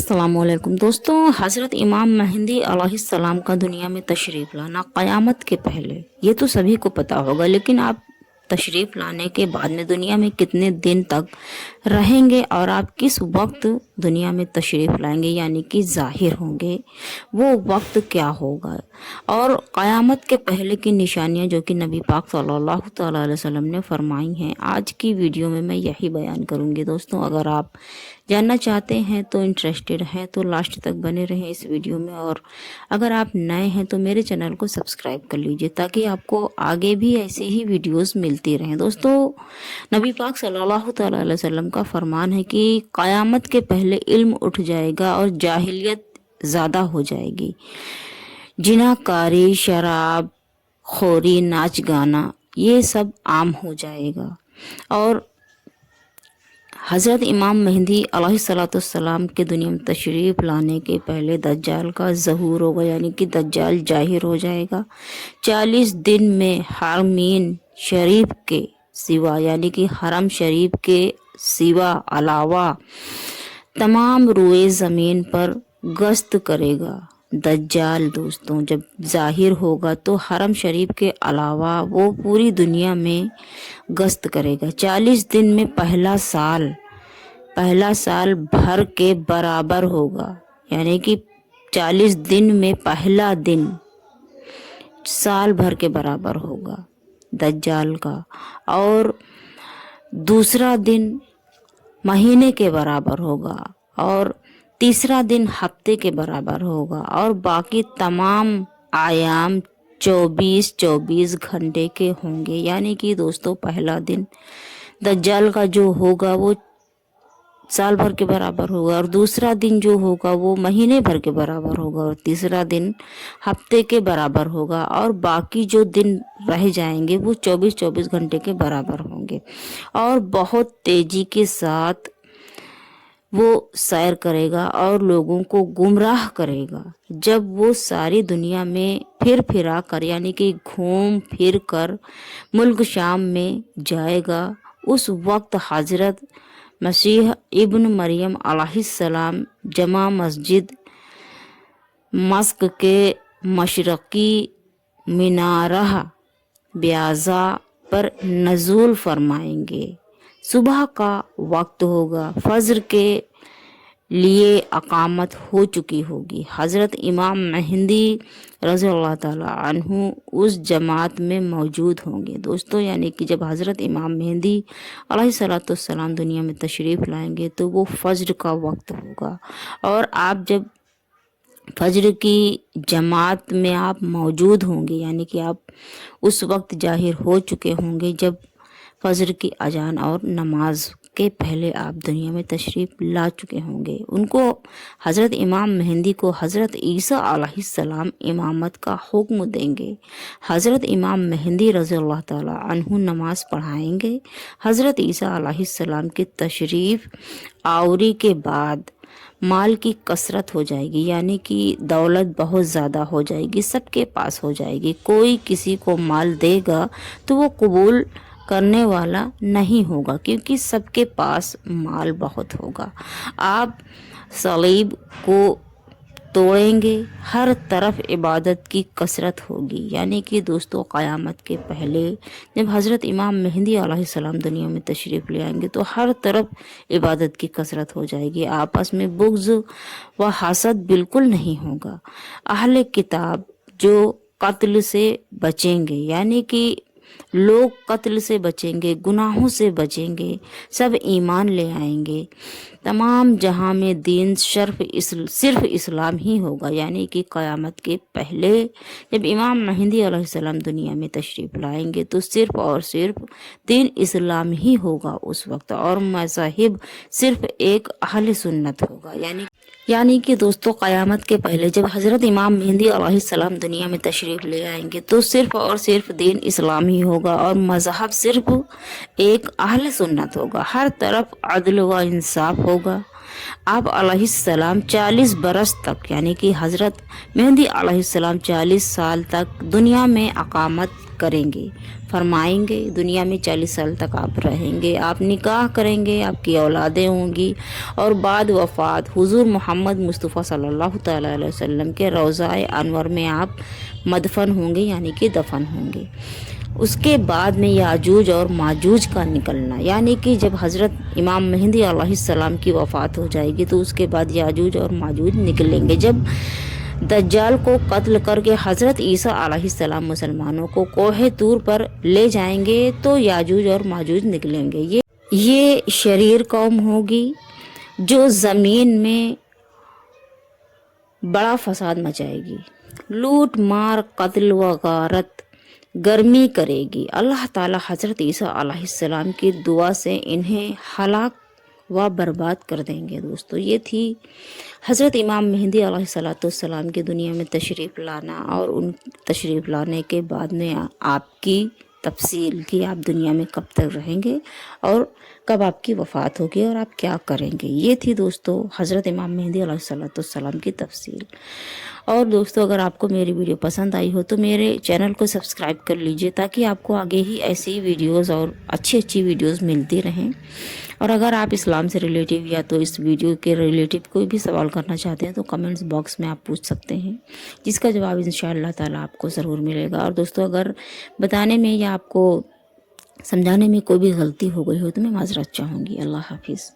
अस्सलाम वालेकुम दोस्तों। हज़रत इमाम मेहंदी अलैहिस्सलाम का दुनिया में तशरीफ़ लाना क़यामत के पहले ये तो सभी को पता होगा, लेकिन आप तशरीफ़ लाने के बाद में दुनिया में कितने दिन तक रहेंगे और आप किस वक्त दुनिया में तशरीफ़ लाएंगे यानी कि ज़ाहिर होंगे, वो वक्त क्या होगा और क़यामत के पहले की निशानियां जो कि नबी पाक सल्लल्लाहु तआला अलैहि वसल्लम ने फरमाई हैं, आज की वीडियो में मैं यही बयान करूंगी। दोस्तों, अगर आप जानना चाहते हैं तो इंटरेस्टेड हैं तो लास्ट तक बने रहें इस वीडियो में, और अगर आप नए हैं तो मेरे चैनल को सब्सक्राइब कर लीजिए ताकि आपको आगे भी ऐसे ही वीडियोस मिलती रहें। दोस्तों, नबी पाक सल्लल्लाहु तआला अलैहि वसल्लम का फरमान है कि क़यामत के पहले इल्म उठ जाएगा और जाहिलियत ज़्यादा हो जाएगी। जिनाकारी, शराब खोरी, नाच गाना ये सब आम हो जाएगा। और हज़रत इमाम मेहंदी अलैहिस्सलाम के दुनिया में तशरीफ़ लाने के पहले दज्जाल का ज़हूर होगा, यानी कि दज्जाल जाहिर हो जाएगा। 40 दिन में हरमीन शरीफ के सिवा, यानी कि हरम शरीफ के सिवा अलावा तमाम रुए ज़मीन पर गश्त करेगा दज्जाल। दोस्तों, जब ज़ाहिर होगा तो हरम शरीफ के अलावा वो पूरी दुनिया में गश्त करेगा। 40 दिन में पहला साल भर के बराबर होगा, यानी कि 40 दिन में पहला दिन साल भर के बराबर होगा दज्जाल का, और दूसरा दिन महीने के बराबर होगा, और तीसरा दिन हफ्ते के बराबर होगा, और बाकी तमाम आयाम 24 घंटे के होंगे। यानी कि दोस्तों, पहला दिन दज्जाल का जो होगा वो साल भर के बराबर होगा, और दूसरा दिन जो होगा वो महीने भर के बराबर होगा, और तीसरा दिन हफ्ते के बराबर होगा, और बाकी जो दिन रह जाएंगे वो 24 घंटे के बराबर होंगे। और बहुत तेजी के साथ वो सैर करेगा और लोगों को गुमराह करेगा। जब वो सारी दुनिया में फिरा कर, यानी कि घूम फिर कर मुल्क शाम में जाएगा, उस वक्त हजरत मसीह इब्न मरियम अलैहिस्सलाम जमा मस्जिद मस्क के मशरकी मीनारह ब्याजा पर नज़ूल फरमाएंगे। सुबह का वक्त होगा, फजर के लिए अकामत हो चुकी होगी। हज़रत इमाम मेहंदी रज़ियल्लाहु ताला अन्हु उस जमात में मौजूद होंगे। दोस्तों, यानी कि जब हज़रत इमाम मेहंदी अलैहिस्सलाम दुनिया में तशरीफ़ लाएंगे तो वो फजर का वक्त होगा, और आप जब फजर की जमात में आप मौजूद होंगे, यानी कि आप उस वक्त जाहिर हो चुके होंगे जब फजर की अजान और नमाज के पहले आप दुनिया में तशरीफ़ ला चुके होंगे। उनको हज़रत इमाम मेहंदी को हज़रत ईसा अलैहिस्सलाम इमामत का हुक्म देंगे। हज़रत इमाम मेहंदी रज़ियल्लाहु ताला अन्हु नमाज पढ़ाएंगे। हज़रत ईसा अलैहिस्सलाम की तशरीफ़ आवरी के बाद माल की कसरत हो जाएगी, यानी कि दौलत बहुत ज़्यादा हो जाएगी, सबके पास हो जाएगी। कोई किसी को माल देगा तो वो कबूल करने वाला नहीं होगा, क्योंकि सबके पास माल बहुत होगा। आप सलीब को तोड़ेंगे, हर तरफ इबादत की कसरत होगी। यानी कि दोस्तों, क़यामत के पहले जब हज़रत इमाम मेहंदी अलैहिस्सलाम दुनिया में तशरीफ़ ले आएंगे तो हर तरफ इबादत की कसरत हो जाएगी। आपस में बुग़्ज़ व हसद बिल्कुल नहीं होगा। अहले किताब जो कत्ल से बचेंगे, यानी कि लोग कत्ल से बचेंगे, गुनाहों से बचेंगे, सब ईमान ले आएंगे। तमाम जहां में दीन सिर्फ इस्लाम ही होगा। यानी कि क़यामत के पहले जब इमाम मेहंदी अलैहिस्सलाम दुनिया में तशरीफ़ लाएंगे तो सिर्फ और सिर्फ दीन इस्लाम ही होगा उस वक्त, और मज़ाहिब सिर्फ एक अहले सुन्नत होगा। यानी कि दोस्तों, क़यामत के पहले जब हज़रत इमाम मेहंदी अलैहिस्सलाम दुनिया में तशरीफ़ ले आएंगे तो सिर्फ और सिर्फ दीन इस्लाम ही होगा, और मज़हब सिर्फ एक अहले सुन्नत होगा। हर तरफ अदल व इंसाफ होगा। आप अलैहिस्सलाम 40 बरस तक, यानी कि हज़रत मेहंदी अलैहिस्सलाम 40 साल तक दुनिया में अकामत کریں گے، فرمائیں گے دنیا میں 40 سال تک آپ رہیں گے، آپ نکاح کریں گے، آپ کی اولادیں ہوں گی، اور بعد وفات حضور محمد مصطفیٰ صلی اللہ تعالیٰ علیہ وسلم کے روضہ انور میں آپ مدفن ہوں گے، یعنی کہ دفن ہوں گے۔ اس کے بعد میں یاجوج اور ماجوج کا نکلنا، یعنی کہ جب حضرت امام مہدی علیہ السلام کی وفات ہو جائے گی تو اس کے بعد یاجوج اور ماجوج نکلیں گے۔ جب دجال کو قتل کر کے حضرت عیسیٰ علیہ السلام مسلمانوں کو کوہ طور پر لے جائیں گے تو یاجوج اور ماجوج نکلیں گے۔ یہ شریر قوم ہوگی جو زمین میں بڑا فساد مچائے گی، لوٹ مار، قتل و غارت گرمی کرے گی۔ اللہ تعالی حضرت عیسیٰ علیہ السلام کی دعا سے انہیں ہلاک و برباد کر دیں گے۔ دوستو یہ تھی حضرت امام مہدی علیہ السلام کی دنیا میں تشریف لانا، اور ان تشریف لانے کے بعد میں آپ کی تفصیل کی آپ دنیا میں کب تک رہیں گے اور کب آپ کی وفات ہوگی اور آپ کیا کریں گے۔ یہ تھی دوستو حضرت امام مہدی علیہ السلام کی تفصیل۔ اور دوستو اگر آپ کو میری ویڈیو پسند آئی ہو تو میرے چینل کو سبسکرائب کر لیجئے تاکہ آپ کو آگے ہی ایسی ویڈیوز اور اچھی ویڈیوز ملتی رہیں۔ اور اگر آپ اسلام سے ریلیٹیو یا تو اس ویڈیو کے ریلیٹیو کوئی بھی سوال کرنا چاہتے ہیں تو کمنٹس باکس میں آپ پوچھ سکتے ہیں، جس کا جواب انشاءاللہ تعالی آپ کو ضرور ملے گا۔ اور دوستو اگر بتانے میں یا آپ کو سمجھانے میں کوئی بھی غلطی ہو گئی ہو تو میں معذرت چاہوں گی۔ اللہ حافظ۔